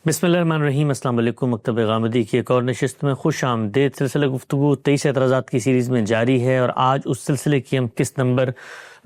بسم اللہ الرحمن الرحیم۔ السلام علیکم۔ مکتب غامدی کی ایک اور نشست میں خوش آمدید۔ سلسلہ گفتگو 23 اعتراضات کی سیریز میں جاری ہے اور آج اس سلسلے کی ہم قسط نمبر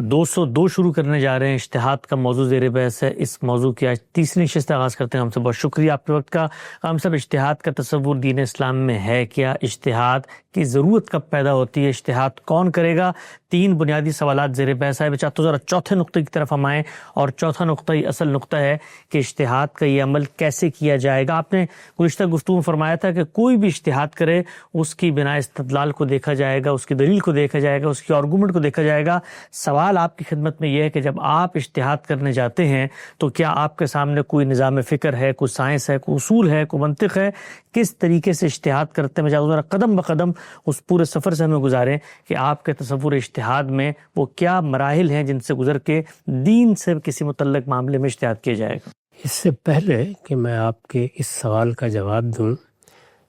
202 شروع کرنے جا رہے ہیں۔ اجتہاد کا موضوع زیر بحث ہے۔ اس موضوع کی آج تیسری نشست آغاز کرتے ہیں۔ ہم سے بہت شکریہ آپ کے وقت کا۔ ہم سب اجتہاد کا تصور دین اسلام میں ہے کیا؟ اجتہاد کی ضرورت کب پیدا ہوتی ہے؟ اجتہاد کون کرے گا؟ 3 بنیادی سوالات زیر بحث ہے۔ میں چاہتا ہوں ذرا چوتھے نقطے کی طرف ہم آئیں، اور چوتھا نقطہ ہی اصل نقطہ ہے کہ اجتہاد کا یہ عمل کیسے کیا جائے گا۔ آپ نے گزشتہ گفتگو میں فرمایا تھا کہ کوئی بھی اجتہاد کرے اس کی بنا استدلال کو دیکھا جائے گا، اس کی دلیل کو دیکھا جائے گا، اس کی آرگومنٹ کو دیکھا جائے گا۔ سوال آپ کی خدمت میں یہ ہے کہ جب آپ اجتہاد کرنے جاتے ہیں تو کیا آپ کے سامنے کوئی نظام فکر ہے، کوئی سائنس ہے، کوئی اصول ہے، کوئی منطق ہے؟ کس طریقے سے اجتہاد کرتے ہیں؟ میں چاہتا ہوں قدم بقدم اس پورے سفر سے ہمیں گزاریں کہ آپ کے تصور اجتہاد میں وہ کیا مراحل ہیں جن سے گزر کے دین سے کسی متعلق معاملے میں اجتہاد کیا جائے گا۔ اس سے پہلے کہ میں آپ کے اس سوال کا جواب دوں،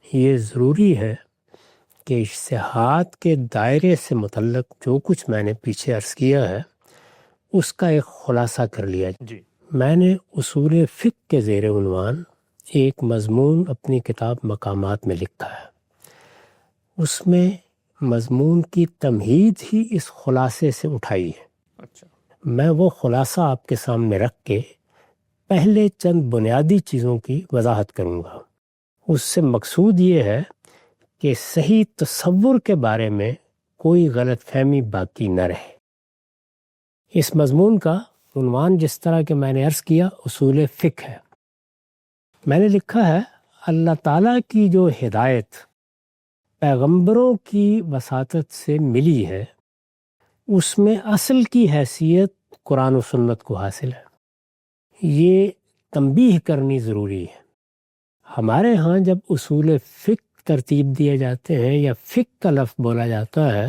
یہ ضروری ہے کہ اجتہاد کے دائرے سے متعلق جو کچھ میں نے پیچھے عرض کیا ہے اس کا ایک خلاصہ کر لیا جائے۔ میں نے اصول فقہ کے زیر عنوان ایک مضمون اپنی کتاب مقامات میں لکھا ہے۔ اس میں مضمون کی تمہید ہی اس خلاصے سے اٹھائی ہے۔ میں وہ خلاصہ آپ کے سامنے رکھ کے پہلے چند بنیادی چیزوں کی وضاحت کروں گا۔ اس سے مقصود یہ ہے کہ صحیح تصور کے بارے میں کوئی غلط فہمی باقی نہ رہے۔ اس مضمون کا عنوان جس طرح کہ میں نے عرض کیا اصول فقہ ہے۔ میں نے لکھا ہے اللہ تعالیٰ کی جو ہدایت پیغمبروں کی وساطت سے ملی ہے اس میں اصل کی حیثیت قرآن و سنت کو حاصل ہے۔ یہ تنبیہ کرنی ضروری ہے۔ ہمارے ہاں جب اصول فقہ ترتیب دیے جاتے ہیں یا فقہ کا لفظ بولا جاتا ہے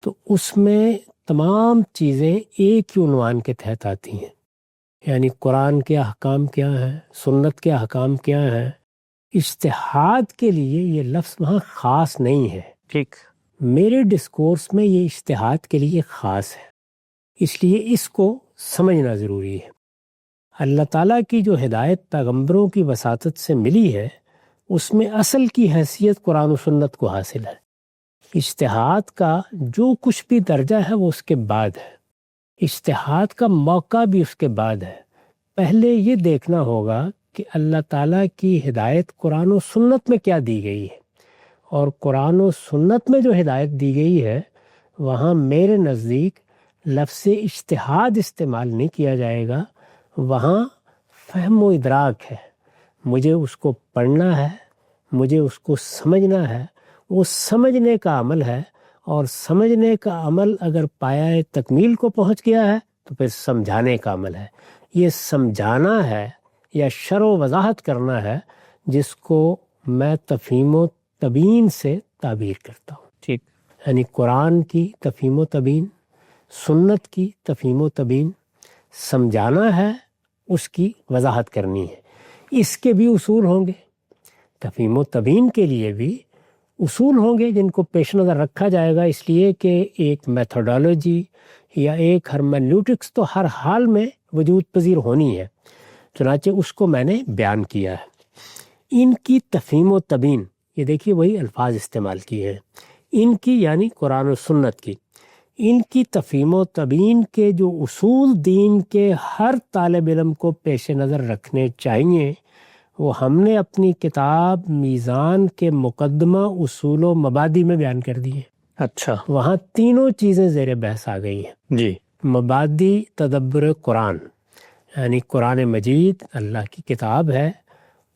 تو اس میں تمام چیزیں ایک ہی عنوان کے تحت آتی ہیں، یعنی قرآن کے احکام کیا ہیں، سنت کے احکام کیا ہیں۔ اجتہاد کے لیے یہ لفظ وہاں خاص نہیں ہے۔ ٹھیک، میرے ڈسکورس میں یہ اجتہاد کے لیے خاص ہے، اس لیے اس کو سمجھنا ضروری ہے۔ اللہ تعالیٰ کی جو ہدایت پیغمبروں کی وساطت سے ملی ہے اس میں اصل کی حیثیت قرآن و سنت کو حاصل ہے۔ اجتہاد کا جو کچھ بھی درجہ ہے وہ اس کے بعد ہے، اجتہاد کا موقع بھی اس کے بعد ہے۔ پہلے یہ دیکھنا ہوگا کہ اللہ تعالیٰ کی ہدایت قرآن و سنت میں کیا دی گئی ہے، اور قرآن و سنت میں جو ہدایت دی گئی ہے وہاں میرے نزدیک لفظ اجتہاد استعمال نہیں کیا جائے گا، وہاں فہم و ادراک ہے۔ مجھے اس کو پڑھنا ہے، مجھے اس کو سمجھنا ہے، وہ سمجھنے کا عمل ہے، اور سمجھنے کا عمل اگر پایہ تکمیل کو پہنچ گیا ہے تو پھر سمجھانے کا عمل ہے۔ یہ سمجھانا ہے یا شرح و وضاحت کرنا ہے جس کو میں تفہیم و تبیین سے تعبیر کرتا ہوں۔ ٹھیک، یعنی قرآن کی تفہیم و تبیین، سنت کی تفہیم و تبیین، سمجھانا ہے، اس کی وضاحت کرنی ہے۔ اس کے بھی اصول ہوں گے، تفہیم و تبیین کے لیے بھی اصول ہوں گے جن کو پیش نظر رکھا جائے گا، اس لیے کہ ایک میتھڈالوجی یا ایک ہرمنیوٹکس تو ہر حال میں وجود پذیر ہونی ہے، چنانچہ اس کو میں نے بیان کیا ہے۔ ان کی تفہیم و تبیین، یہ دیکھیے وہی الفاظ استعمال کیے ہیں، ان کی یعنی قرآن و سنت کی، ان کی تفہیم و تبیین کے جو اصول دین کے ہر طالب علم کو پیش نظر رکھنے چاہیے وہ ہم نے اپنی کتاب میزان کے مقدمہ اصول و مبادی میں بیان کر دی ہے۔ اچھا، وہاں تینوں چیزیں زیر بحث آ گئی ہیں۔ جی، مبادی تدبر قرآن، یعنی قرآن مجید اللہ کی کتاب ہے،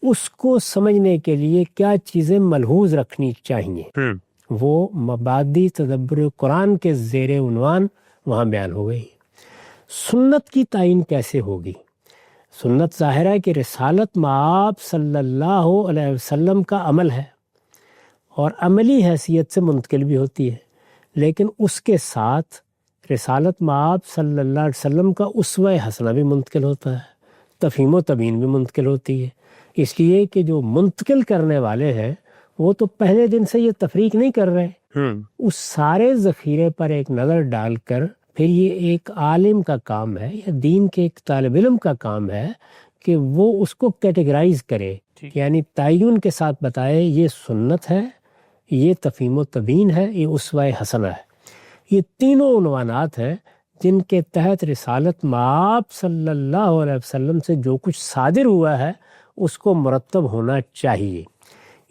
اس کو سمجھنے کے لیے کیا چیزیں ملحوظ رکھنی چاہیے، وہ مبادی تدبر قرآن کے زیر عنوان وہاں بیان ہو گئی۔ سنت کی تعین کیسے ہوگی؟ سنت ظاہر ہے کہ رسالت مآب صلی اللہ علیہ وسلم کا عمل ہے اور عملی حیثیت سے منتقل بھی ہوتی ہے، لیکن اس کے ساتھ رسالت مآب صلی اللہ علیہ وسلم کا اسوہ حسنہ بھی منتقل ہوتا ہے، تفہیم و تبیین بھی منتقل ہوتی ہے۔ اس لیے کہ جو منتقل کرنے والے ہیں وہ تو پہلے دن سے یہ تفریق نہیں کر رہے، اس سارے ذخیرے پر ایک نظر ڈال کر پھر یہ ایک عالم کا کام ہے یا دین کے ایک طالب علم کا کام ہے کہ وہ اس کو کیٹیگرائز کرے، یعنی تعین کے ساتھ بتائے یہ سنت ہے، یہ تفہیم و تبیین ہے، یہ اسوہ حسنہ ہے۔ یہ تینوں عنوانات ہیں جن کے تحت رسالت مآب صلی اللہ علیہ وسلم سے جو کچھ صادر ہوا ہے اس کو مرتب ہونا چاہیے۔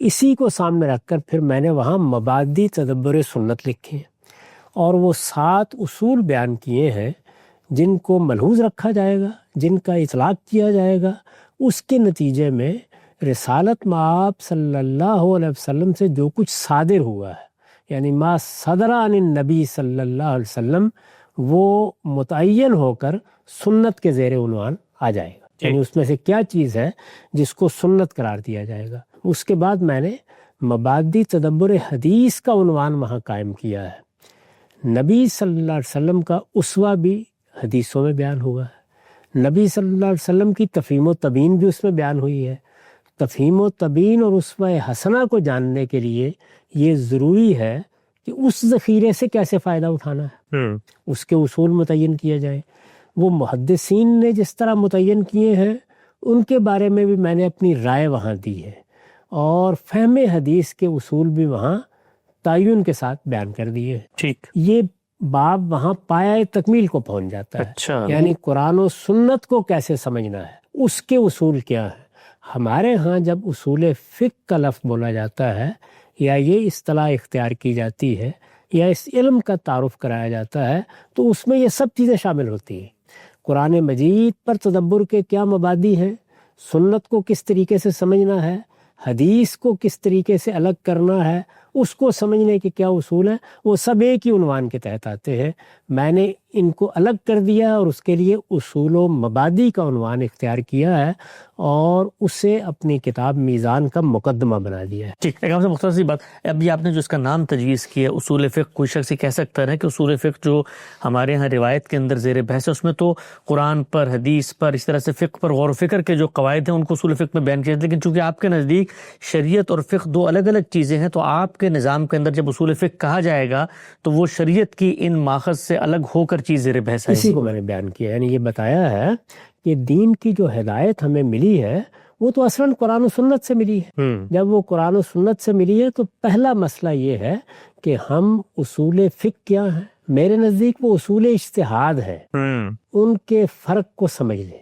اسی کو سامنے رکھ کر پھر میں نے وہاں مبادی تدبر سنت لکھے ہیں اور وہ 7 اصول بیان کیے ہیں جن کو ملحوظ رکھا جائے گا، جن کا اطلاق کیا جائے گا۔ اس کے نتیجے میں رسالت مآب صلی اللہ علیہ وسلم سے جو کچھ صادر ہوا ہے، یعنی ما صدر عن النبی صلی اللہ علیہ وسلم، وہ متعین ہو کر سنت کے زیر عنوان آ جائے گا، یعنی اس میں سے کیا چیز ہے جس کو سنت قرار دیا جائے گا۔ اس کے بعد میں نے مبادی تدبر حدیث کا عنوان وہاں قائم کیا ہے۔ نبی صلی اللہ علیہ وسلم کا اسوہ بھی حدیثوں میں بیان ہوا ہے، نبی صلی اللہ علیہ وسلم کی تفہیم و تبیین بھی اس میں بیان ہوئی ہے۔ تفہیم و تبیین اور اسوہ حسنہ کو جاننے کے لیے یہ ضروری ہے کہ اس ذخیرے سے کیسے فائدہ اٹھانا ہے، اس کے اصول متعین کیے جائیں۔ وہ محدثین نے جس طرح متعین کیے ہیں ان کے بارے میں بھی میں نے اپنی رائے وہاں دی ہے، اور فہم حدیث کے اصول بھی وہاں تعین کے ساتھ بیان کر دیے ہیں۔ ٹھیک، یہ باب وہاں پایہ تکمیل کو پہنچ جاتا ہے، اچھا، یعنی قرآن و سنت کو کیسے سمجھنا ہے، اس کے اصول کیا ہیں۔ ہمارے ہاں جب اصول فقہ کا لفظ بولا جاتا ہے یا یہ اصطلاح اختیار کی جاتی ہے یا اس علم کا تعارف کرایا جاتا ہے تو اس میں یہ سب چیزیں شامل ہوتی ہیں۔ قرآن مجید پر تدبر کے کیا مبادی ہیں، سنت کو کس طریقے سے سمجھنا ہے، حدیث کو کس طریقے سے الگ کرنا ہے، اس کو سمجھنے کے کیا اصول ہیں، وہ سب ایک ہی عنوان کے تحت آتے ہیں۔ میں نے ان کو الگ کر دیا اور اس کے لیے اصول و مبادی کا عنوان اختیار کیا ہے اور اسے اپنی کتاب میزان کا مقدمہ بنا دیا ہے۔ ٹھیک، ایک آپ سے مختصر سی بات، اب یہ آپ نے جو اس کا نام تجویز کیا اصول فقہ، کوئی شخص کہہ سکتا ہے کہ اصول فقہ جو ہمارے ہاں روایت کے اندر زیر بحث ہے اس میں تو قرآن پر، حدیث پر، اس طرح سے فقہ پر غور و فکر کے جو قواعد ہیں ان کو اصول فقہ میں بیان کیا جاتا ہے، لیکن چونکہ آپ کے نزدیک شریعت اور فقہ دو الگ الگ چیزیں ہیں تو آپ کے نظام کے اندر جب اصول فقہ کہا جائے گا تو وہ شریعت کی ان ماخذ سے الگ ہو کر چیز زیر بحث ہے۔ اسی کو میں نے بیان کیا، یعنی یہ بتایا ہے کہ دین کی جو ہدایت ہمیں ملی ہے وہ تو اصلاً قرآن و سنت سے ملی ہے۔ جب وہ قرآن و سنت سے ملی ہے تو پہلا مسئلہ یہ ہے کہ ہم اصول فقہ کیا ہیں، میرے نزدیک وہ اصول اجتہاد ہیں، ان کے فرق کو سمجھ لیں،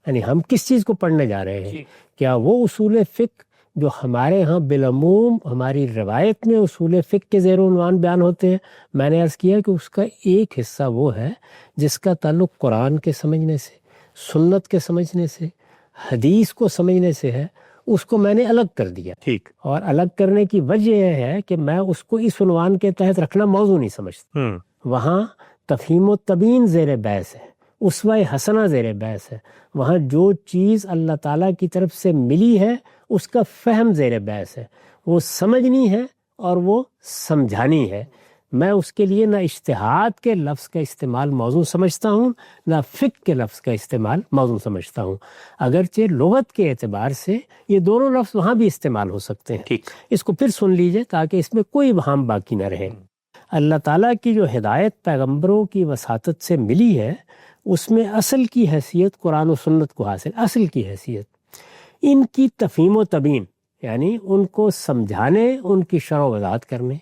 یعنی ہم کس چیز کو پڑھنے جا رہے ہیں۔ کیا وہ اصول فقہ جو ہمارے ہاں بالعموم ہماری روایت میں اصول فقہ کے زیر عنوان بیان ہوتے ہیں، میں نے عرض کیا کہ اس کا ایک حصہ وہ ہے جس کا تعلق قرآن کے سمجھنے سے، سنت کے سمجھنے سے، حدیث کو سمجھنے سے ہے، اس کو میں نے الگ کر دیا۔ ٹھیک، اور الگ کرنے کی وجہ یہ ہے کہ میں اس کو اس عنوان کے تحت رکھنا موضوع نہیں سمجھتا۔ وہاں تفہیم و تبیین زیر بحث ہے، اسوہ حسنہ زیر بحث ہے، وہاں جو چیز اللہ تعالیٰ کی طرف سے ملی ہے اس کا فہم زیر بحث ہے، وہ سمجھنی ہے اور وہ سمجھانی ہے۔ میں اس کے لیے نہ اجتہاد کے لفظ کا استعمال موضوع سمجھتا ہوں، نہ فقہ کے لفظ کا استعمال موضوع سمجھتا ہوں، اگرچہ لغت کے اعتبار سے یہ دونوں لفظ وہاں بھی استعمال ہو سکتے ہیں۔ ٹھیک، اس کو پھر سن لیجئے تاکہ اس میں کوئی وہم باقی نہ رہے۔ اللہ تعالیٰ کی جو ہدایت پیغمبروں کی وساطت سے ملی ہے اس میں اصل کی حیثیت قرآن و سنت کو حاصل، اصل کی حیثیت ان کی تفہیم و تبیین، یعنی ان کو سمجھانے، ان کی شرح و وضاحت کرنے،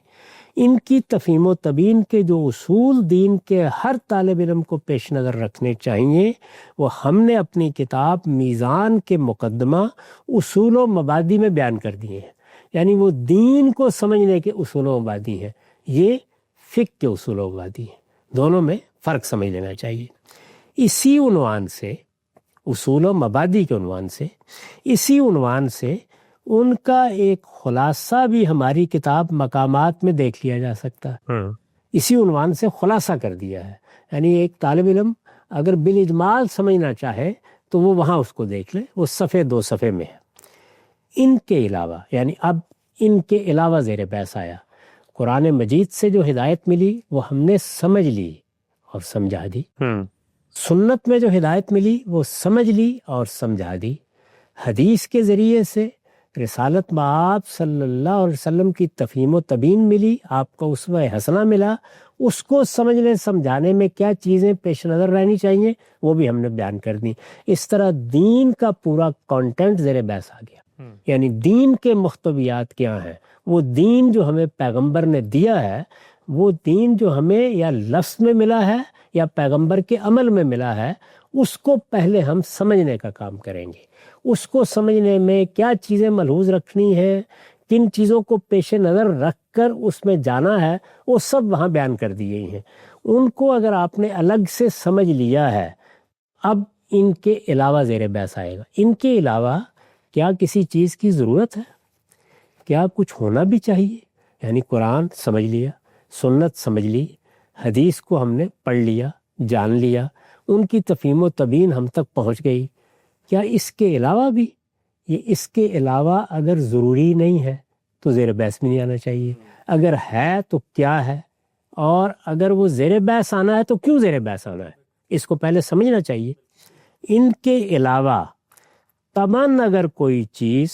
ان کی تفہیم و تبیین کے جو اصول دین کے ہر طالب علم کو پیش نظر رکھنے چاہیے وہ ہم نے اپنی کتاب میزان کے مقدمہ اصول و مبادی میں بیان کر دیے ہیں، یعنی وہ دین کو سمجھنے کے اصول و مبادی ہیں، یہ فقہ کے اصول و مبادی ہیں، دونوں میں فرق سمجھ لینا چاہیے۔ اسی عنوان سے، اصول و مبادی کے عنوان سے، اسی عنوان سے ان کا ایک خلاصہ بھی ہماری کتاب مقامات میں دیکھ لیا جا سکتا ہے۔ اسی عنوان سے خلاصہ کر دیا ہے، یعنی ایک طالب علم اگر بالاجمال سمجھنا چاہے تو وہ وہاں اس کو دیکھ لے، وہ صفحے 2 صفحے میں ہے۔ ان کے علاوہ، یعنی اب ان کے علاوہ زیر بحث آیا، قرآن مجید سے جو ہدایت ملی وہ ہم نے سمجھ لی اور سمجھا دی، سنت میں جو ہدایت ملی وہ سمجھ لی اور سمجھا دی، حدیث کے ذریعے سے رسالت مآب صلی اللہ علیہ وسلم کی تفہیم و تبیین ملی، آپ کا اسوہ حسنہ ملا، اس کو سمجھنے سمجھانے میں کیا چیزیں پیش نظر رہنی چاہیے وہ بھی ہم نے بیان کر دی. اس طرح دین کا پورا کانٹینٹ زیر بحث آ گیا. یعنی دین کے محتویات کیا ہیں، وہ دین جو ہمیں پیغمبر نے دیا ہے، وہ دین جو ہمیں یا لفظ میں ملا ہے یا پیغمبر کے عمل میں ملا ہے، اس کو پہلے ہم سمجھنے کا کام کریں گے. اس کو سمجھنے میں کیا چیزیں ملحوظ رکھنی ہیں، کن چیزوں کو پیش نظر رکھ کر اس میں جانا ہے، وہ سب وہاں بیان کر دی گئی ہیں. ان کو اگر آپ نے الگ سے سمجھ لیا ہے، اب ان کے علاوہ زیر بحث آئے گا. ان کے علاوہ کیا کسی چیز کی ضرورت ہے؟ کیا کچھ ہونا بھی چاہیے؟ یعنی قرآن سمجھ لیا، سنت سمجھ لی، حدیث کو ہم نے پڑھ لیا، جان لیا، ان کی تفہیم و تبیین ہم تک پہنچ گئی. کیا اس کے علاوہ بھی؟ یہ اس کے علاوہ اگر ضروری نہیں ہے تو زیر بحث بھی نہیں آنا چاہیے. اگر ہے تو کیا ہے، اور اگر وہ زیر بحث آنا ہے تو کیوں زیر بحث آنا ہے، اس کو پہلے سمجھنا چاہیے. ان کے علاوہ تمام اگر کوئی چیز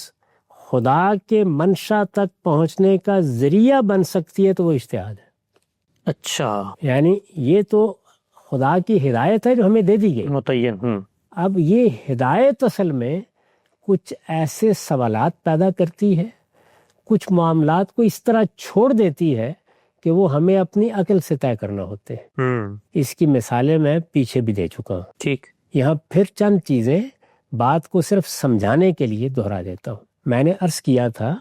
خدا کے منشا تک پہنچنے کا ذریعہ بن سکتی ہے تو وہ اجتہاد ہے. اچھا، یعنی یہ تو خدا کی ہدایت ہے جو ہمیں دے دی گئی. متعین. اب یہ ہدایت اصل میں کچھ ایسے سوالات پیدا کرتی ہے، کچھ معاملات کو اس طرح چھوڑ دیتی ہے کہ وہ ہمیں اپنی عقل سے طے کرنا ہوتے ہیں. اس کی مثالیں میں پیچھے بھی دے چکا ہوں. ٹھیک. یہاں پھر چند چیزیں بات کو صرف سمجھانے کے لیے دہرا دیتا ہوں. میں نے عرض کیا تھا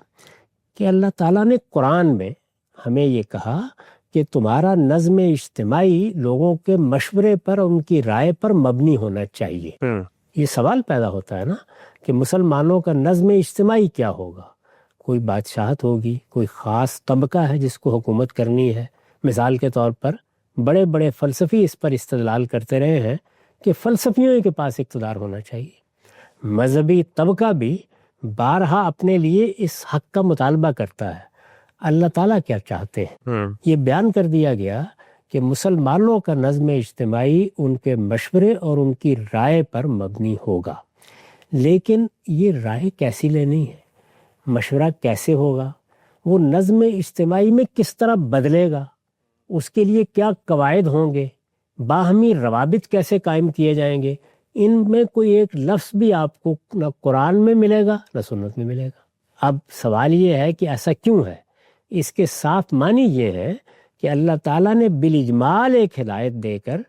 کہ اللہ تعالیٰ نے قرآن میں ہمیں یہ کہا کہ تمہارا نظم اجتماعی لوگوں کے مشورے پر اور ان کی رائے پر مبنی ہونا چاہیے. یہ سوال پیدا ہوتا ہے نا کہ مسلمانوں کا نظم اجتماعی کیا ہوگا؟ کوئی بادشاہت ہوگی، کوئی خاص طبقہ ہے جس کو حکومت کرنی ہے. مثال کے طور پر بڑے بڑے فلسفی اس پر استدلال کرتے رہے ہیں کہ فلسفیوں کے پاس اقتدار ہونا چاہیے. مذہبی طبقہ بھی بارہا اپنے لیے اس حق کا مطالبہ کرتا ہے. اللہ تعالیٰ کیا چاہتے ہیں؟ یہ بیان کر دیا گیا کہ مسلمانوں کا نظم اجتماعی ان کے مشورے اور ان کی رائے پر مبنی ہوگا. لیکن یہ رائے کیسی لینی ہے، مشورہ کیسے ہوگا، وہ نظم اجتماعی میں کس طرح بدلے گا، اس کے لیے کیا قواعد ہوں گے، باہمی روابط کیسے قائم کیے جائیں گے، ان میں کوئی ایک لفظ بھی آپ کو نہ قرآن میں ملے گا نہ سنت میں ملے گا. اب سوال یہ ہے کہ ایسا کیوں ہے؟ اس کے صاف معنی یہ ہے کہ اللہ تعالیٰ نے بالاجمال ایک ہدایت دے کر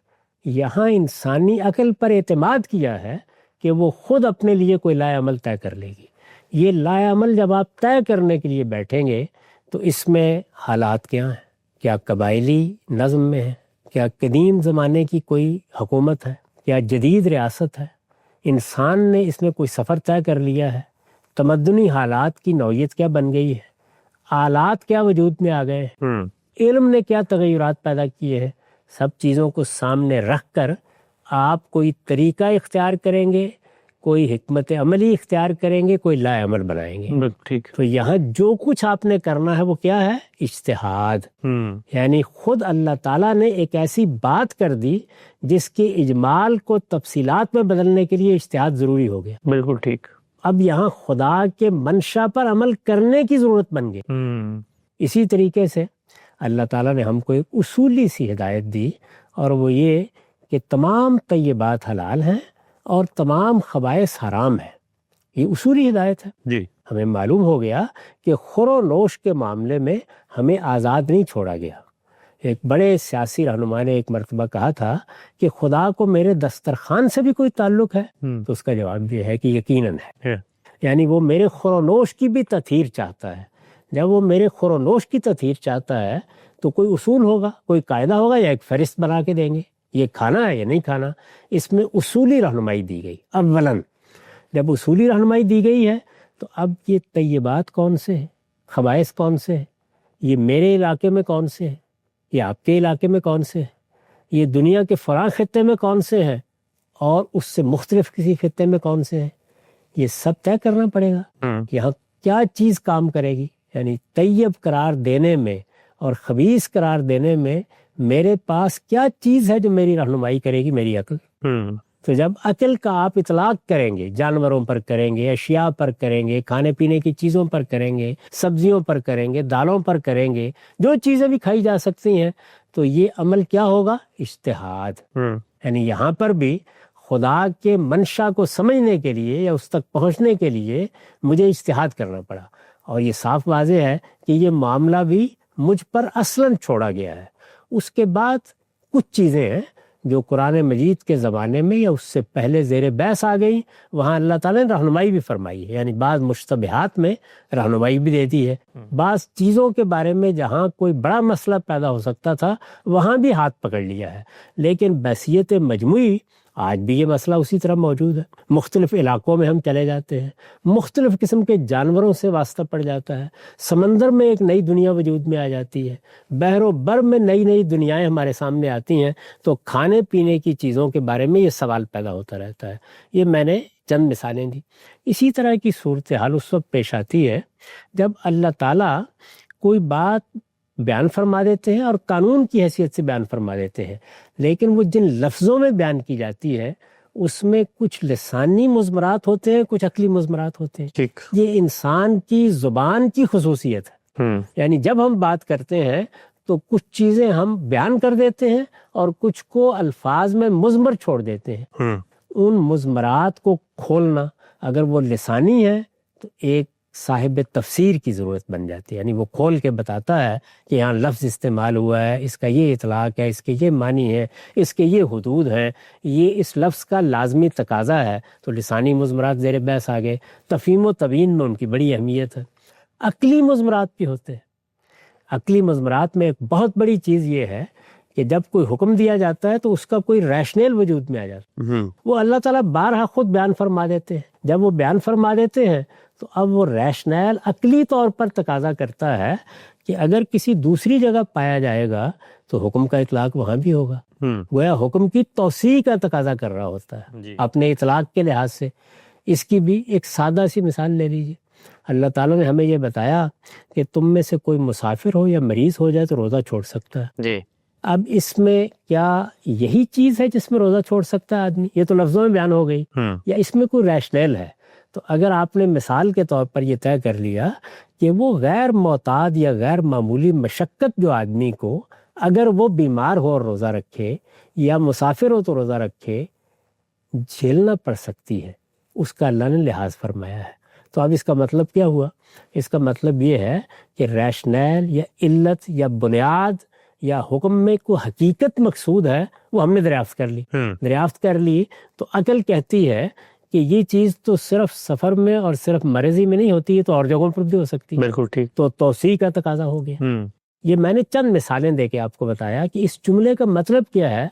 یہاں انسانی عقل پر اعتماد کیا ہے کہ وہ خود اپنے لیے کوئی لائے عمل طے کر لے گی. یہ لائے عمل جب آپ طے کرنے کے لیے بیٹھیں گے تو اس میں حالات کیا ہیں؟ کیا قبائلی نظم میں ہے؟ کیا قدیم زمانے کی کوئی حکومت ہے؟ کیا جدید ریاست ہے؟ انسان نے اس میں کوئی سفر طے کر لیا ہے؟ تمدنی حالات کی نوعیت کیا بن گئی ہے؟ آلات کیا وجود میں آ گئے ہیں؟ علم نے کیا تغیرات پیدا کیے ہیں؟ سب چیزوں کو سامنے رکھ کر آپ کوئی طریقہ اختیار کریں گے، کوئی حکمت عملی اختیار کریں گے، کوئی لائے عمل بنائیں گے. ٹھیک. تو یہاں جو کچھ آپ نے کرنا ہے وہ کیا ہے؟ اجتہاد. یعنی خود اللہ تعالیٰ نے ایک ایسی بات کر دی جس کے اجمال کو تفصیلات میں بدلنے کے لیے اجتہاد ضروری ہو گیا. بالکل ٹھیک. اب یہاں خدا کے منشا پر عمل کرنے کی ضرورت بن گئی. اسی طریقے سے اللہ تعالیٰ نے ہم کو ایک اصولی سی ہدایت دی، اور وہ یہ کہ تمام طیبات حلال ہیں اور تمام خبائث حرام ہیں. یہ اصولی ہدایت ہے. جی. ہمیں معلوم ہو گیا کہ خور و نوش کے معاملے میں ہمیں آزاد نہیں چھوڑا گیا. ایک بڑے سیاسی رہنما نے ایک مرتبہ کہا تھا کہ خدا کو میرے دسترخوان سے بھی کوئی تعلق ہے؟ تو اس کا جواب یہ ہے کہ یقیناً ہے. یعنی وہ میرے خور و نوش کی بھی تطہیر چاہتا ہے. جب وہ میرے خور و نوش کی تطہیر چاہتا ہے تو کوئی اصول ہوگا، کوئی قاعدہ ہوگا، یا ایک فہرست بنا کے دیں گے یہ کھانا ہے یا نہیں کھانا. اس میں اصولی رہنمائی دی گئی. اولاً جب اصولی رہنمائی دی گئی ہے تو اب یہ طیبات کون سے ہیں، خبائث کون سے ہیں، یہ میرے علاقے میں کون سے ہیں، یہ آپ کے علاقے میں کون سے ہیں، یہ دنیا کے فلاں خطے میں کون سے ہیں، اور اس سے مختلف کسی خطے میں کون سے ہیں، یہ سب طے کرنا پڑے گا کہ یہاں کیا چیز کام کرے گی. یعنی طیب قرار دینے میں اور خبیث قرار دینے میں میرے پاس کیا چیز ہے جو میری رہنمائی کرے گی؟ میری عقل. تو جب عقل کا آپ اطلاق کریں گے، جانوروں پر کریں گے، اشیاء پر کریں گے، کھانے پینے کی چیزوں پر کریں گے، سبزیوں پر کریں گے، دالوں پر کریں گے، جو چیزیں بھی کھائی جا سکتی ہیں، تو یہ عمل کیا ہوگا؟ اجتہاد. یعنی یہاں پر بھی خدا کے منشا کو سمجھنے کے لیے یا اس تک پہنچنے کے لیے مجھے اجتہاد کرنا پڑا. اور یہ صاف واضح ہے کہ یہ معاملہ بھی مجھ پر اصلاً چھوڑا گیا ہے. اس کے بعد کچھ چیزیں ہیں جو قرآن مجید کے زمانے میں یا اس سے پہلے زیر بحث آ گئی، وہاں اللہ تعالیٰ نے رہنمائی بھی فرمائی ہے. یعنی بعض مشتبہات میں رہنمائی بھی دیتی ہے. بعض چیزوں کے بارے میں جہاں کوئی بڑا مسئلہ پیدا ہو سکتا تھا وہاں بھی ہاتھ پکڑ لیا ہے. لیکن بحثیت مجموعی آج بھی یہ مسئلہ اسی طرح موجود ہے. مختلف علاقوں میں ہم چلے جاتے ہیں، مختلف قسم کے جانوروں سے واسطہ پڑ جاتا ہے. سمندر میں ایک نئی دنیا وجود میں آ جاتی ہے، بحر و بر میں نئی نئی دنیایں ہمارے سامنے آتی ہیں. تو کھانے پینے کی چیزوں کے بارے میں یہ سوال پیدا ہوتا رہتا ہے. یہ میں نے چند مثالیں دی. اسی طرح کی صورتحال اس وقت پیش آتی ہے جب اللہ تعالیٰ کوئی بات بیان فرما دیتے ہیں اور قانون کی حیثیت سے بیان فرما دیتے ہیں، لیکن وہ جن لفظوں میں بیان کی جاتی ہے اس میں کچھ لسانی مضمرات ہوتے ہیں، کچھ عقلی مضمرات ہوتے ہیں. یہ انسان کی زبان کی خصوصیت ہے. یعنی جب ہم بات کرتے ہیں تو کچھ چیزیں ہم بیان کر دیتے ہیں اور کچھ کو الفاظ میں مضمر چھوڑ دیتے ہیں. ان مضمرات کو کھولنا اگر وہ لسانی ہے تو ایک صاحب تفسیر کی ضرورت بن جاتی ہے. یعنی وہ کھول کے بتاتا ہے کہ یہاں لفظ استعمال ہوا ہے، اس کا یہ اطلاق ہے، اس کے یہ معنی ہے، اس کے یہ حدود ہیں، یہ اس لفظ کا لازمی تقاضا ہے. تو لسانی مضمرات زیر بحث آ گئے. تفہیم و تبیین میں ان کی بڑی اہمیت ہے. عقلی مضمرات بھی ہوتے ہیں. عقلی مضمرات میں ایک بہت بڑی چیز یہ ہے کہ جب کوئی حکم دیا جاتا ہے تو اس کا کوئی ریشنل وجود میں آ جاتا ہے. وہ اللہ تعالیٰ بارہا خود بیان فرما دیتے ہیں. جب وہ بیان فرما دیتے ہیں تو اب وہ ریشنل عقلی طور پر تقاضا کرتا ہے کہ اگر کسی دوسری جگہ پایا جائے گا تو حکم کا اطلاق وہاں بھی ہوگا. گویا حکم کی توسیع کا تقاضا کر رہا ہوتا ہے اپنے اطلاق کے لحاظ سے. اس کی بھی ایک سادہ سی مثال لے لیجیے. اللہ تعالیٰ نے ہمیں یہ بتایا کہ تم میں سے کوئی مسافر ہو یا مریض ہو جائے تو روزہ چھوڑ سکتا ہے. اب اس میں کیا یہی چیز ہے جس میں روزہ چھوڑ سکتا ہے آدمی؟ یہ تو لفظوں میں بیان ہو گئی. یا اس میں کوئی ریشنل ہے؟ تو اگر آپ نے مثال کے طور پر یہ طے کر لیا کہ وہ غیر معتاد یا غیر معمولی مشقت جو آدمی کو اگر وہ بیمار ہو اور روزہ رکھے یا مسافر ہو تو روزہ رکھے جھیلنا پڑ سکتی ہے، اس کا اللہ نے لحاظ فرمایا ہے. تو اب اس کا مطلب کیا ہوا؟ اس کا مطلب یہ ہے کہ ریشنل یا علت یا بنیاد یا حکم میں کوئی حقیقت مقصود ہے وہ ہم نے دریافت کر لی. تو عقل کہتی ہے کہ یہ چیز تو صرف سفر میں اور صرف مرضی میں نہیں ہوتی ہے، تو اور جگہوں پر بھی ہو سکتی ہے. بالکل ٹھیک. تو توسیع کا تقاضا ہو گیا. یہ میں نے چند مثالیں دے کے آپ کو بتایا کہ اس جملے کا مطلب کیا ہے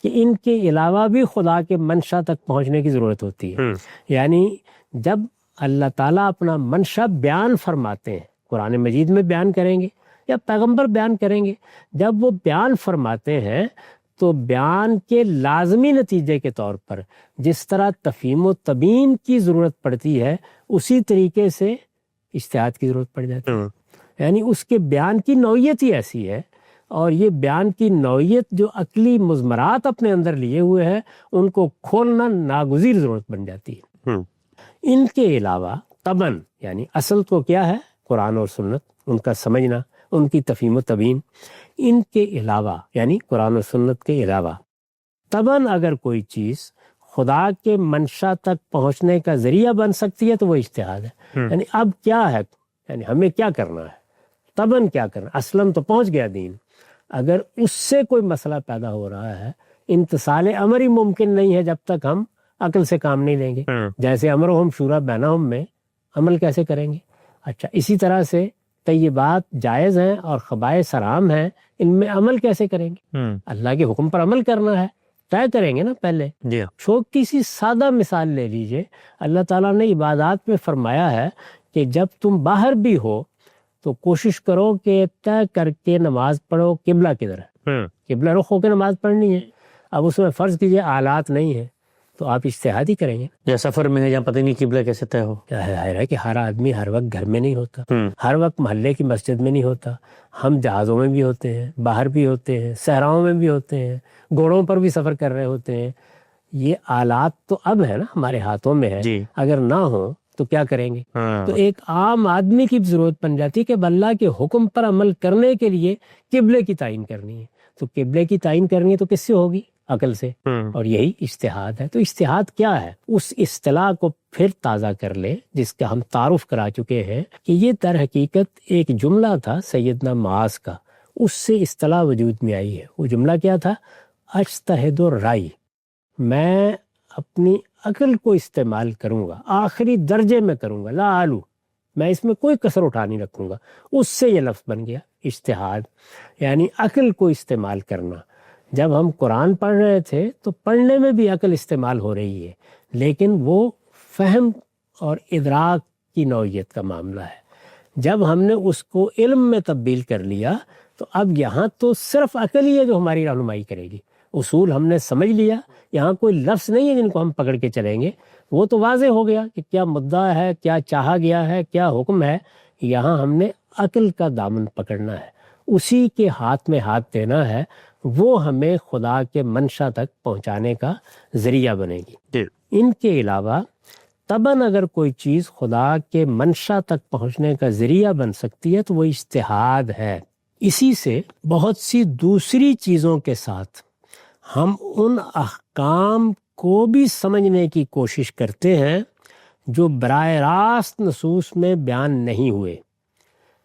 کہ ان کے علاوہ بھی خدا کے منشا تک پہنچنے کی ضرورت ہوتی ہے. یعنی جب اللہ تعالیٰ اپنا منشا بیان فرماتے ہیں، قرآن مجید میں بیان کریں گے یا پیغمبر بیان کریں گے، جب وہ بیان فرماتے ہیں تو بیان کے لازمی نتیجے کے طور پر جس طرح تفہیم و تبیین کی ضرورت پڑتی ہے اسی طریقے سے اجتہاد کی ضرورت پڑ جاتی ہے. یعنی اس کے بیان کی نوعیت ہی ایسی ہے، اور یہ بیان کی نوعیت جو عقلی مضمرات اپنے اندر لیے ہوئے ہیں ان کو کھولنا ناگزیر ضرورت بن جاتی ہے. ان کے علاوہ طبعاً یعنی اصل کو کیا ہے؟ قرآن اور سنت، ان کا سمجھنا، ان کی تفہیم و تبیین. ان کے علاوہ یعنی قرآن و سنت کے علاوہ طبعاً اگر کوئی چیز خدا کے منشا تک پہنچنے کا ذریعہ بن سکتی ہے تو وہ اجتہاد ہے. یعنی اب کیا ہے، یعنی ہمیں کیا کرنا ہے؟ طبعاً کیا کرنا؟ اصلاً تو پہنچ گیا دین، اگر اس سے کوئی مسئلہ پیدا ہو رہا ہے امتثال امر ہی ممکن نہیں ہے جب تک ہم عقل سے کام نہیں لیں گے. جیسے امرہم شورا بینہم میں عمل کیسے کریں گے؟ اچھا اسی طرح سے طیبات جائز ہیں اور خبائث حرام ہیں، ان میں عمل کیسے کریں گے؟ اللہ کے حکم پر عمل کرنا ہے، طے کریں گے نا پہلے. چھوٹی سی سادہ مثال لے لیجئے. اللہ تعالیٰ نے عبادات میں فرمایا ہے کہ جب تم باہر بھی ہو تو کوشش کرو کہ طے کر کے نماز پڑھو. قبلہ کدھر ہے؟ قبلہ رخ ہو کے نماز پڑھنی ہے. اب اس میں فرض کیجئے آلات نہیں ہے تو آپ اجتہاد ہی کریں گے. یا سفر میں ہے جہاں پتہ نہیں قبلہ کیسے طے ہو. کیا ہے کہ ہر آدمی ہر وقت گھر میں نہیں ہوتا، ہر وقت محلے کی مسجد میں نہیں ہوتا. ہم جہازوں میں بھی ہوتے ہیں، باہر بھی ہوتے ہیں، صحراؤں میں بھی ہوتے ہیں، گھوڑوں پر بھی سفر کر رہے ہوتے ہیں. یہ آلات تو اب ہے نا ہمارے ہاتھوں میں ہے. اگر نہ ہو تو کیا کریں گے؟ تو ایک عام آدمی کی ضرورت بن جاتی ہے کہ اللہ کے حکم پر عمل کرنے کے لیے قبلے کی تعین کرنی ہے. تو قبلے کی تعین کرنی ہے تو کس سے ہوگی؟ عقل سے، اور یہی اجتہاد ہے۔ تو اجتہاد کیا ہے؟ اس اصطلاح کو پھر تازہ کر لے جس کا ہم تعارف کرا چکے ہیں کہ یہ در حقیقت ایک جملہ تھا سیدنا معاذ کا، اس سے اصطلاح وجود میں آئی ہے۔ وہ جملہ کیا تھا؟ اجتہد الرأی، میں اپنی عقل کو استعمال کروں گا، آخری درجے میں کروں گا، لا آلو، میں اس میں کوئی کسر اٹھا نہیں رکھوں گا۔ اس سے یہ لفظ بن گیا اجتہاد، یعنی عقل کو استعمال کرنا۔ جب ہم قرآن پڑھ رہے تھے تو پڑھنے میں بھی عقل استعمال ہو رہی ہے، لیکن وہ فہم اور ادراک کی نوعیت کا معاملہ ہے۔ جب ہم نے اس کو علم میں تبدیل کر لیا تو اب یہاں تو صرف عقل ہی ہے جو ہماری رہنمائی کرے گی۔ اصول ہم نے سمجھ لیا، یہاں کوئی لفظ نہیں ہے جن کو ہم پکڑ کے چلیں گے، وہ تو واضح ہو گیا کہ کیا مدعا ہے، کیا چاہا گیا ہے، کیا حکم ہے۔ یہاں ہم نے عقل کا دامن پکڑنا ہے، اسی کے ہاتھ میں ہاتھ دینا ہے، وہ ہمیں خدا کے منشا تک پہنچانے کا ذریعہ بنے گی۔ ان کے علاوہ طبعاً اگر کوئی چیز خدا کے منشا تک پہنچنے کا ذریعہ بن سکتی ہے تو وہ اجتہاد ہے۔ اسی سے بہت سی دوسری چیزوں کے ساتھ ہم ان احکام کو بھی سمجھنے کی کوشش کرتے ہیں جو براہ راست نصوص میں بیان نہیں ہوئے،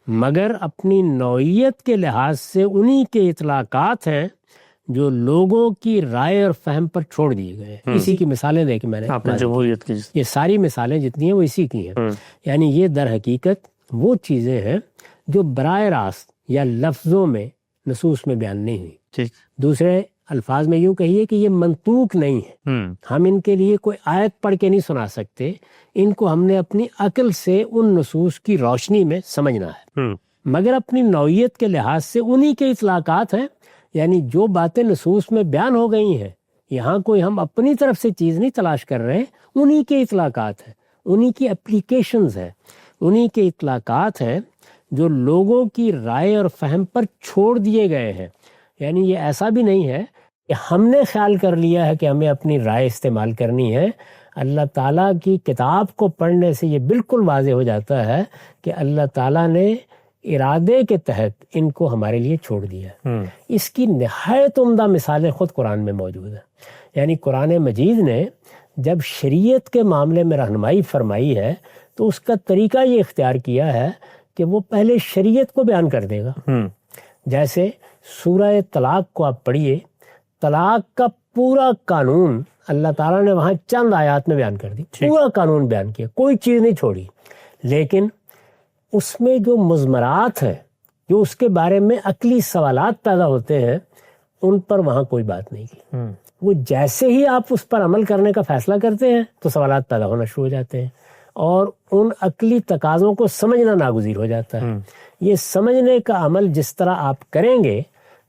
مگر اپنی نوعیت کے لحاظ سے انہی کے اطلاقات ہیں جو لوگوں کی رائے اور فہم پر چھوڑ دیے گئے ہیں۔ اسی کی مثالیں دے کے میں نے جمہوریت کی یہ ساری مثالیں جتنی ہیں وہ اسی کی ہیں۔ یعنی یہ در حقیقت وہ چیزیں ہیں جو براہ راست یا لفظوں میں نصوص میں بیان نہیں ہوئی۔ دوسرے الفاظ میں یوں کہیے کہ یہ منطوق نہیں ہے، ہم ان کے لیے کوئی آیت پڑھ کے نہیں سنا سکتے، ان کو ہم نے اپنی عقل سے ان نصوص کی روشنی میں سمجھنا ہے، مگر اپنی نوعیت کے لحاظ سے انہی کے اطلاقات ہیں۔ یعنی جو باتیں نصوص میں بیان ہو گئی ہیں، یہاں کوئی ہم اپنی طرف سے چیز نہیں تلاش کر رہے، انہی کے اطلاقات ہیں، انہی کی اپلیکیشنز ہیں، انہی کے اطلاقات ہیں جو لوگوں کی رائے اور فہم پر چھوڑ دیے گئے ہیں۔ یعنی یہ ایسا بھی نہیں ہے کہ ہم نے خیال کر لیا ہے کہ ہمیں اپنی رائے استعمال کرنی ہے۔ اللہ تعالیٰ کی کتاب کو پڑھنے سے یہ بالکل واضح ہو جاتا ہے کہ اللہ تعالیٰ نے ارادے کے تحت ان کو ہمارے لیے چھوڑ دیا ہے۔ اس کی نہایت عمدہ مثالیں خود قرآن میں موجود ہیں۔ یعنی قرآن مجید نے جب شریعت کے معاملے میں رہنمائی فرمائی ہے تو اس کا طریقہ یہ اختیار کیا ہے کہ وہ پہلے شریعت کو بیان کر دے گا۔ جیسے سورہ طلاق کو آپ پڑھیے، طلاق کا پورا قانون اللہ تعالیٰ نے وہاں چند آیات میں بیان کر دی، پورا قانون بیان کیا، کوئی چیز نہیں چھوڑی۔ لیکن اس میں جو مضمرات ہیں، جو اس کے بارے میں عقلی سوالات پیدا ہوتے ہیں، ان پر وہاں کوئی بات نہیں کی۔ وہ جیسے ہی آپ اس پر عمل کرنے کا فیصلہ کرتے ہیں تو سوالات پیدا ہونا شروع ہو جاتے ہیں، اور ان عقلی تقاضوں کو سمجھنا ناگزیر ہو جاتا ہے۔ یہ سمجھنے کا عمل جس طرح آپ کریں گے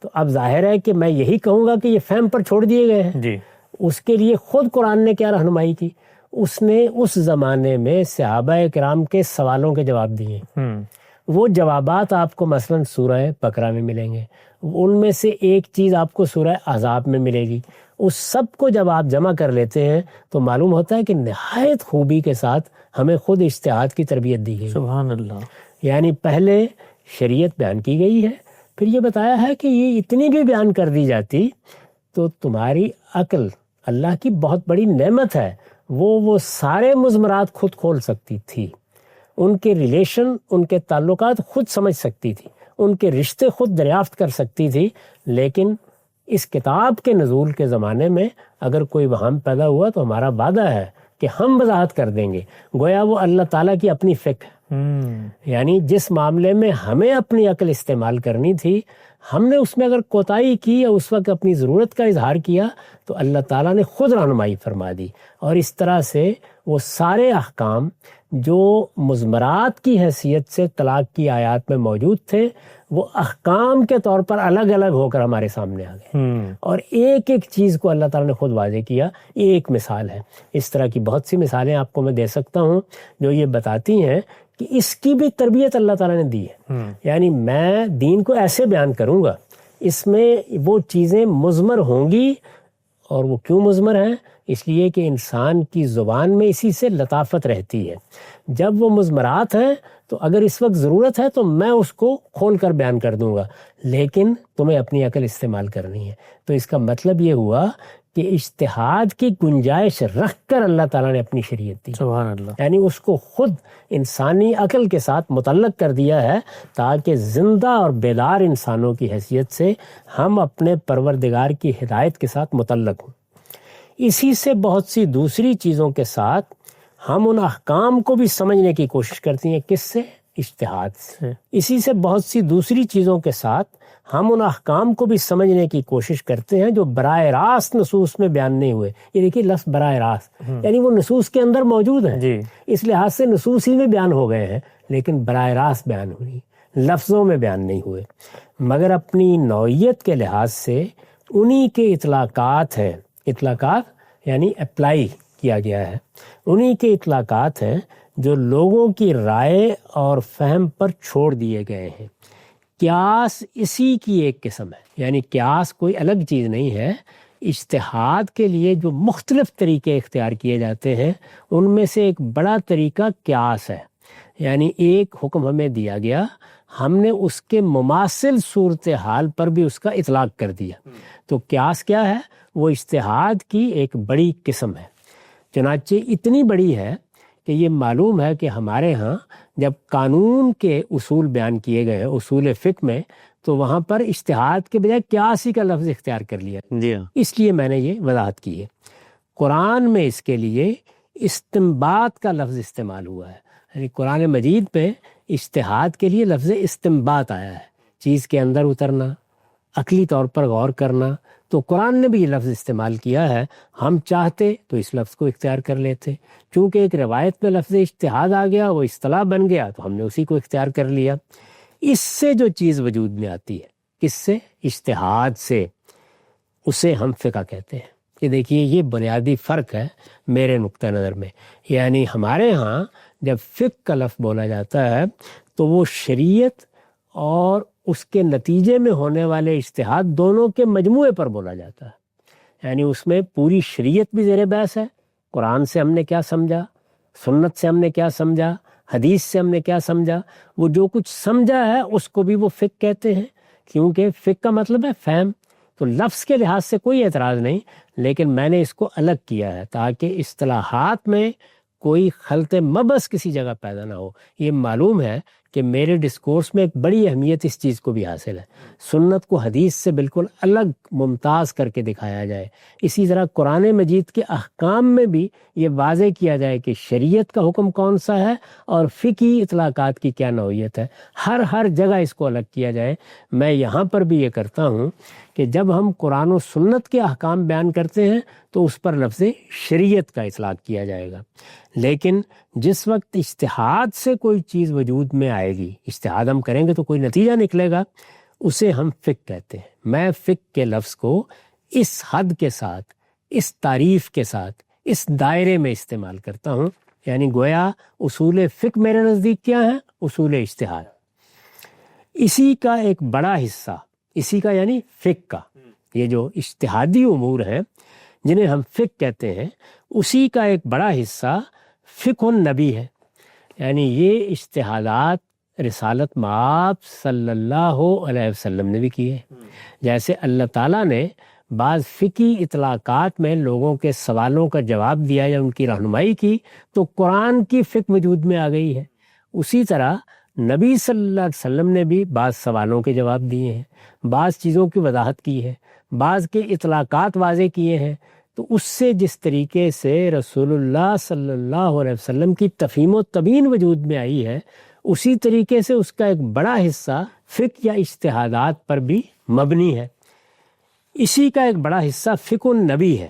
تو اب ظاہر ہے کہ میں یہی کہوں گا کہ یہ فہم پر چھوڑ دیے گئے ہیں۔ اس کے لیے خود قرآن نے کیا رہنمائی کی؟ اس نے اس زمانے میں صحابہ کرام کے سوالوں کے جواب دیے۔ وہ جوابات آپ کو مثلا سورہ بقرہ میں ملیں گے، ان میں سے ایک چیز آپ کو سورہ احزاب میں ملے گی۔ اس سب کو جب آپ جمع کر لیتے ہیں تو معلوم ہوتا ہے کہ نہایت خوبی کے ساتھ ہمیں خود اجتہاد کی تربیت دی گئی۔ سبحان اللہ۔ یعنی پہلے شریعت بیان کی گئی ہے، پھر یہ بتایا ہے کہ یہ اتنی بھی بیان کر دی جاتی تو تمہاری عقل اللہ کی بہت بڑی نعمت ہے، وہ سارے مضمرات خود کھول سکتی تھی، ان کے ریلیشن، ان کے تعلقات خود سمجھ سکتی تھی، ان کے رشتے خود دریافت کر سکتی تھی۔ لیکن اس کتاب کے نزول کے زمانے میں اگر کوئی وہم پیدا ہوا تو ہمارا وعدہ ہے کہ ہم وضاحت کر دیں گے، گویا وہ اللہ تعالیٰ کی اپنی فکر ہے۔ یعنی جس معاملے میں ہمیں اپنی عقل استعمال کرنی تھی، ہم نے اس میں اگر کوتاہی کی یا اس وقت اپنی ضرورت کا اظہار کیا تو اللہ تعالیٰ نے خود رہنمائی فرما دی، اور اس طرح سے وہ سارے احکام جو مضمرات کی حیثیت سے طلاق کی آیات میں موجود تھے وہ احکام کے طور پر الگ الگ ہو کر ہمارے سامنے آ گئے، اور ایک ایک چیز کو اللہ تعالیٰ نے خود واضح کیا۔ یہ ایک مثال ہے، اس طرح کی بہت سی مثالیں آپ کو میں دے سکتا ہوں جو یہ بتاتی ہیں کہ اس کی بھی تربیت اللہ تعالیٰ نے دی ہے۔ یعنی میں دین کو ایسے بیان کروں گا، اس میں وہ چیزیں مضمر ہوں گی اور وہ کیوں مضمر ہیں؟ اس لیے کہ انسان کی زبان میں اسی سے لطافت رہتی ہے. جب وہ مضمرات ہیں تو اگر اس وقت ضرورت ہے تو میں اس کو کھول کر بیان کر دوں گا، لیکن تمہیں اپنی عقل استعمال کرنی ہے. تو اس کا مطلب یہ ہوا کہ اجتہاد کی گنجائش رکھ کر اللہ تعالیٰ نے اپنی شریعت دی. سبحان اللہ. یعنی اس کو خود انسانی عقل کے ساتھ متعلق کر دیا ہے تاکہ زندہ اور بیدار انسانوں کی حیثیت سے ہم اپنے پروردگار کی ہدایت کے ساتھ متعلق ہوں. اسی سے بہت سی دوسری چیزوں کے ساتھ ہم ان احکام کو بھی سمجھنے کی کوشش کرتی ہیں. کس سے؟ اجتہاد سے. اسی سے بہت سی دوسری چیزوں کے ساتھ ہم ان احکام کو بھی سمجھنے کی کوشش کرتے ہیں جو براہ راست نصوص میں بیان نہیں ہوئے. یہ دیکھیے لفظ براہ راست، یعنی وہ نصوص کے اندر موجود ہیں جی. اس لحاظ سے نصوص ہی میں بیان ہو گئے ہیں، لیکن براہ راست بیان ہوئی، لفظوں میں بیان نہیں ہوئے، مگر اپنی نوعیت کے لحاظ سے انہی کے اطلاقات ہیں. اطلاقات یعنی اپلائی کیا گیا ہے، انہی کے اطلاقات ہیں جو لوگوں کی رائے اور فہم پر چھوڑ دیے گئے ہیں. قیاس اسی کی ایک قسم ہے، یعنی قیاس کوئی الگ چیز نہیں ہے. اجتہاد کے لیے جو مختلف طریقے اختیار کیے جاتے ہیں ان میں سے ایک بڑا طریقہ قیاس ہے. یعنی ایک حکم ہمیں دیا گیا، ہم نے اس کے مماثل صورتحال پر بھی اس کا اطلاق کر دیا. تو قیاس کیا ہے؟ وہ اجتہاد کی ایک بڑی قسم ہے. چنانچہ اتنی بڑی ہے کہ یہ معلوم ہے کہ ہمارے ہاں جب قانون کے اصول بیان کیے گئے اصول فقہ میں تو وہاں پر اجتہاد کے بجائے قیاس ہی کا لفظ اختیار کر لیا. جی. اس لیے میں نے یہ وضاحت کی ہے. قرآن میں اس کے لیے استنباط کا لفظ استعمال ہوا ہے. یعنی قرآن مجید پہ اجتہاد کے لیے لفظ استنباط آیا ہے، چیز کے اندر اترنا، عقلی طور پر غور کرنا. تو قرآن نے بھی یہ لفظ استعمال کیا ہے. ہم چاہتے تو اس لفظ کو اختیار کر لیتے، چونکہ ایک روایت میں لفظ اجتہاد آ گیا، وہ اصطلاح بن گیا تو ہم نے اسی کو اختیار کر لیا. اس سے جو چیز وجود میں آتی ہے، کس سے؟ اجتہاد سے، اسے ہم فقہ کہتے ہیں. کہ دیکھیے یہ بنیادی فرق ہے میرے نقطہ نظر میں. یعنی ہمارے ہاں جب فقہ کا لفظ بولا جاتا ہے تو وہ شریعت اور اس کے نتیجے میں ہونے والے اجتہاد دونوں کے مجموعے پر بولا جاتا ہے. یعنی اس میں پوری شریعت بھی زیر بحث ہے. قرآن سے ہم نے کیا سمجھا، سنت سے ہم نے کیا سمجھا، حدیث سے ہم نے کیا سمجھا، وہ جو کچھ سمجھا ہے اس کو بھی وہ فقہ کہتے ہیں، کیونکہ فقہ کا مطلب ہے فہم. تو لفظ کے لحاظ سے کوئی اعتراض نہیں، لیکن میں نے اس کو الگ کیا ہے تاکہ اصطلاحات میں کوئی خلط مبس کسی جگہ پیدا نہ ہو. یہ معلوم ہے کہ میرے ڈسکورس میں ایک بڑی اہمیت اس چیز کو بھی حاصل ہے. سنت کو حدیث سے بالکل الگ ممتاز کر کے دکھایا جائے. اسی طرح قرآن مجید کے احکام میں بھی یہ واضح کیا جائے کہ شریعت کا حکم کون سا ہے اور فقہی اطلاقات کی کیا نوعیت ہے. ہر جگہ اس کو الگ کیا جائے. میں یہاں پر بھی یہ کرتا ہوں کہ جب ہم قرآن و سنت کے احکام بیان کرتے ہیں تو اس پر لفظ شریعت کا اطلاق کیا جائے گا. لیکن جس وقت اجتہاد سے کوئی چیز وجود میں آئے گی، اجتہاد ہم کریں گے تو کوئی نتیجہ نکلے گا، اسے ہم فقہ کہتے ہیں. میں فقہ کے لفظ کو اس حد کے ساتھ، اس تعریف کے ساتھ، اس دائرے میں استعمال کرتا ہوں. یعنی گویا اصول فقہ میرے نزدیک کیا ہے؟ اصول اجتہاد. اسی کا ایک بڑا حصہ، اسی کا یعنی فقہ کا، یہ جو اجتہادی امور ہیں جنہیں ہم فقہ کہتے ہیں، اسی کا ایک بڑا حصہ فقہ النبی ہے. یعنی یہ اجتہادات رسالت مآب صلی اللہ علیہ وسلم نے بھی کیے. جیسے اللہ تعالیٰ نے بعض فقہی اطلاقات میں لوگوں کے سوالوں کا جواب دیا یا ان کی رہنمائی کی تو قرآن کی فقہ وجود میں آ گئی ہے. اسی طرح نبی صلی اللہ علیہ وسلم نے بھی بعض سوالوں کے جواب دیے ہیں، بعض چیزوں کی وضاحت کی ہے، بعض کے اطلاقات واضح کیے ہیں. تو اس سے جس طریقے سے رسول اللہ صلی اللہ علیہ وسلم کی تفہیم و تبیین وجود میں آئی ہے، اسی طریقے سے اس کا ایک بڑا حصہ فقہ یا اجتہادات پر بھی مبنی ہے. اسی کا ایک بڑا حصہ فقہ النبی ہے.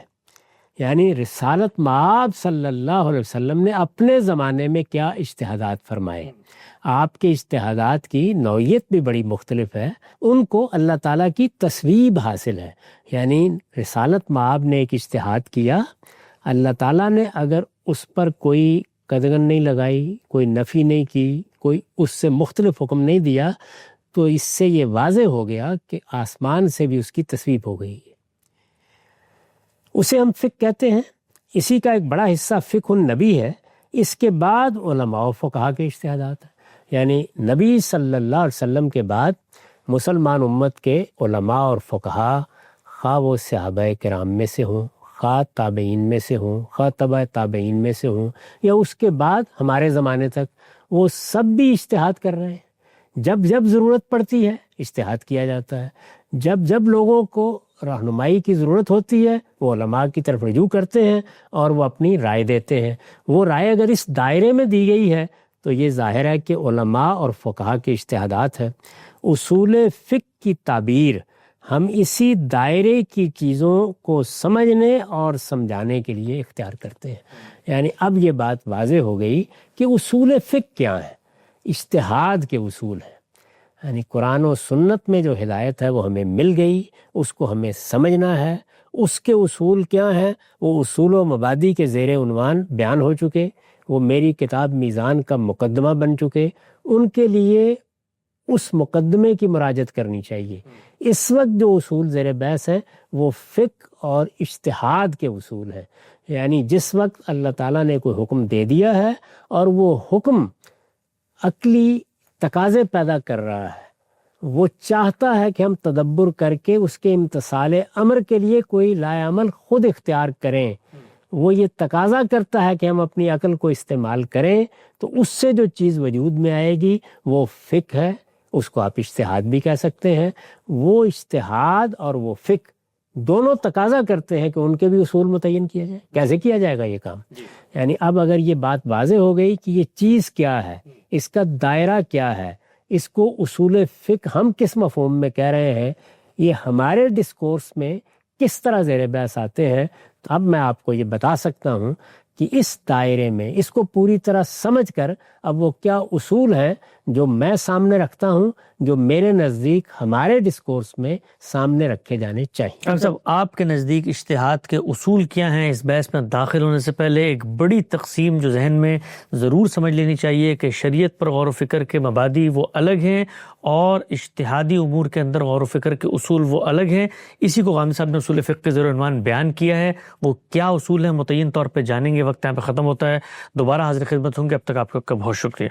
یعنی رسالت مآب صلی اللہ علیہ وسلم نے اپنے زمانے میں کیا اجتہادات فرمائے. آپ کے اجتہادات کی نوعیت بھی بڑی مختلف ہے، ان کو اللہ تعالیٰ کی تصویب حاصل ہے. یعنی رسالت مآب نے ایک اجتہاد کیا، اللہ تعالیٰ نے اگر اس پر کوئی قدغن نہیں لگائی، کوئی نفی نہیں کی، کوئی اس سے مختلف حکم نہیں دیا، تو اس سے یہ واضح ہو گیا کہ آسمان سے بھی اس کی تصویب ہو گئی ہے. اسے ہم فقہ کہتے ہیں. اسی کا ایک بڑا حصہ فقہ النبی ہے. اس کے بعد علماء و فقہا کے اجتہادات ہیں. یعنی نبی صلی اللہ علیہ وسلم کے بعد مسلمان امت کے علماء اور فقہا، خواہ وہ صحابہ کرام میں سے ہوں، خواہ تابعین میں سے ہوں، خواہ تبع تابعین میں سے ہوں، یا اس کے بعد ہمارے زمانے تک، وہ سب بھی اجتہاد کر رہے ہیں. جب جب ضرورت پڑتی ہے اجتہاد کیا جاتا ہے. جب جب لوگوں کو رہنمائی کی ضرورت ہوتی ہے وہ علماء کی طرف رجوع کرتے ہیں اور وہ اپنی رائے دیتے ہیں. وہ رائے اگر اس دائرے میں دی گئی ہے تو یہ ظاہر ہے کہ علماء اور فقہا کے اجتہادات ہیں. اصول فقہ کی تعبیر ہم اسی دائرے کی چیزوں کو سمجھنے اور سمجھانے کے لیے اختیار کرتے ہیں. یعنی اب یہ بات واضح ہو گئی کہ اصول فقہ کیا ہیں. اجتہاد کے اصول ہیں. یعنی قرآن و سنت میں جو ہدایت ہے وہ ہمیں مل گئی، اس کو ہمیں سمجھنا ہے. اس کے اصول کیا ہیں؟ وہ اصول و مبادی کے زیر عنوان بیان ہو چکے، وہ میری کتاب میزان کا مقدمہ بن چکے. ان کے لیے اس مقدمے کی مراجعت کرنی چاہیے. اس وقت جو اصول زیر بحث ہیں وہ فقہ اور اجتہاد کے اصول ہیں. یعنی جس وقت اللہ تعالیٰ نے کوئی حکم دے دیا ہے اور وہ حکم عقلی تقاضے پیدا کر رہا ہے، وہ چاہتا ہے کہ ہم تدبر کر کے اس کے امتثال امر کے لیے کوئی لائے عمل خود اختیار کریں، وہ یہ تقاضا کرتا ہے کہ ہم اپنی عقل کو استعمال کریں، تو اس سے جو چیز وجود میں آئے گی وہ فقہ ہے. اس کو آپ اجتہاد بھی کہہ سکتے ہیں. وہ اجتہاد اور وہ فقہ دونوں تقاضا کرتے ہیں کہ ان کے بھی اصول متعین کیا جائے. کیسے کیا جائے گا یہ کام؟ یعنی اب اگر یہ بات واضح ہو گئی کہ یہ چیز کیا ہے، اس کا دائرہ کیا ہے، اس کو اصول فقہ ہم کس مفہوم میں کہہ رہے ہیں، یہ ہمارے ڈسکورس میں کس طرح زیر بحث آتے ہیں، تو اب میں آپ کو یہ بتا سکتا ہوں کہ اس دائرے میں اس کو پوری طرح سمجھ کر اب وہ کیا اصول ہیں جو میں سامنے رکھتا ہوں، جو میرے نزدیک ہمارے ڈسکورس میں سامنے رکھے جانے چاہیے. ڈاکٹر صاحب، آپ کے نزدیک اجتہاد کے اصول کیا ہیں؟ اس بحث میں داخل ہونے سے پہلے ایک بڑی تقسیم جو ذہن میں ضرور سمجھ لینی چاہیے کہ شریعت پر غور و فکر کے مبادی وہ الگ ہیں اور اجتہادی امور کے اندر غور و فکر کے اصول وہ الگ ہیں. اسی کو غامدی صاحب نے اصول فقہ کے زیر عنوان بیان کیا ہے. وہ کیا اصول ہیں متعین طور پہ جانیں گے. وقت یہاں پہ ختم ہوتا ہے. دوبارہ حاضر خدمت ہوں گے. اب تک آپ کا بہت شکریہ.